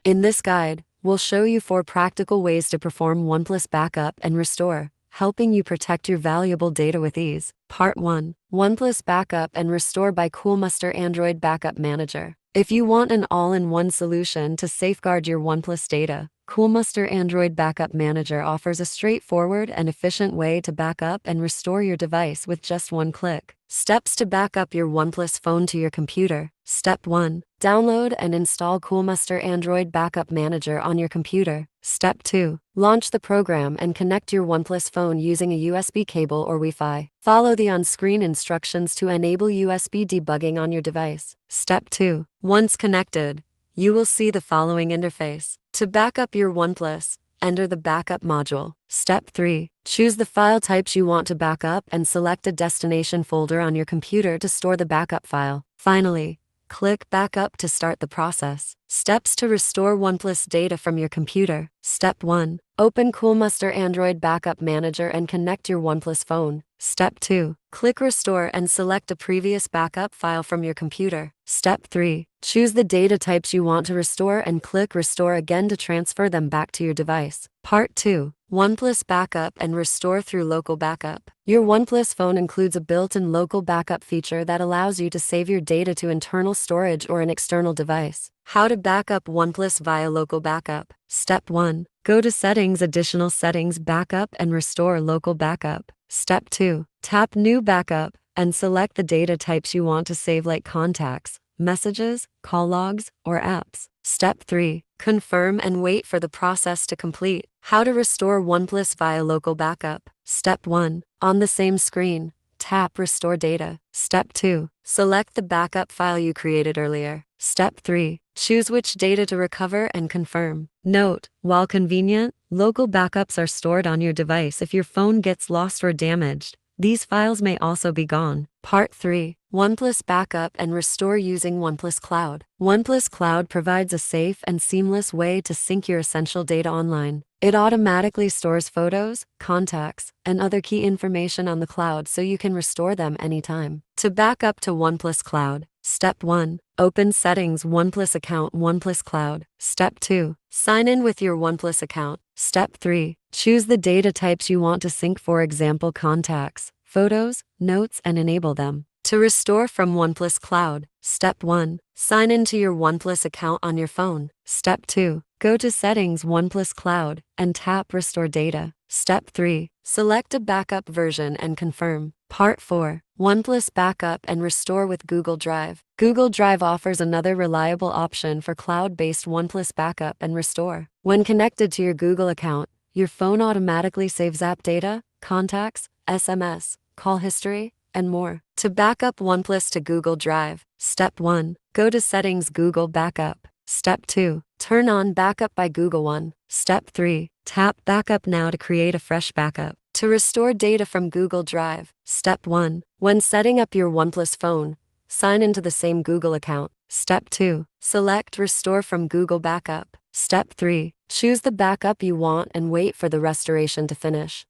In this guide, we'll show you 4 practical ways to perform OnePlus backup and restore, helping you protect your valuable data with ease. Part 1. OnePlus Backup and Restore by Coolmuster Android Backup Manager. If you want an all-in-one solution to safeguard your OnePlus data, Coolmuster Android Backup Manager offers a straightforward and efficient way to back up and restore your device with just one click. Steps to back up your OnePlus phone to your computer. Step 1. Download and install Coolmuster Android Backup Manager on your computer. Step 2. Launch the program and connect your OnePlus phone using a USB cable or Wi-Fi. Follow the on-screen instructions to enable USB debugging on your device. Step 2. Once connected, you will see the following interface. To back up your OnePlus, enter the backup module. Step 3. Choose the file types you want to back up and select a destination folder on your computer to store the backup file. Finally, click Backup to start the process. Steps to restore OnePlus data from your computer. Step 1. Open Coolmuster Android Backup Manager and connect your OnePlus phone. Step 2. Click Restore and select a previous backup file from your computer. Step 3. Choose the data types you want to restore and click Restore again to transfer them back to your device. Part 2. OnePlus Backup and Restore through Local Backup. Your OnePlus phone includes a built-in local backup feature that allows you to save your data to internal storage or an external device. How to back up OnePlus via local backup. Step 1. Go to Settings, Additional Settings, Backup and Restore Local Backup. Step 2. Tap New Backup and select the data types you want to save like contacts, messages, call logs, or apps. Step 3. Confirm and wait for the process to complete. How to restore OnePlus via local backup. Step 1. On the same screen, tap Restore Data. Step 2. Select the backup file you created earlier. Step 3. Choose which data to recover and confirm. Note, while convenient, local backups are stored on your device if your phone gets lost or damaged. These files may also be gone. Part 3. OnePlus Backup and Restore using OnePlus Cloud. OnePlus Cloud provides a safe and seamless way to sync your essential data online. It automatically stores photos, contacts, and other key information on the cloud so you can restore them anytime. To back up to OnePlus Cloud, Step 1. Open Settings, OnePlus Account, OnePlus Cloud. Step 2. Sign in with your OnePlus account. Step 3. Choose the data types you want to sync, for example contacts, photos, notes, and enable them. To restore from OnePlus Cloud. Step 1. Sign into your OnePlus account on your phone. Step 2. Go to Settings, OnePlus Cloud, and tap Restore Data. Step 3. Select a backup version and confirm. Part 4. OnePlus Backup and Restore with Google Drive. Google Drive offers another reliable option for cloud-based OnePlus backup and restore. When connected to your Google account, your phone automatically saves app data, contacts, SMS, call history, and more. To back up OnePlus to Google Drive. Step 1. Go to Settings, Google Backup. Step 2. Turn on Backup by Google One. Step 3. Tap Backup Now to create a fresh backup. To restore data from Google Drive. Step 1. When setting up your OnePlus phone, sign into the same Google account. Step 2. Select Restore from Google Backup. Step 3. Choose the backup you want and wait for the restoration to finish.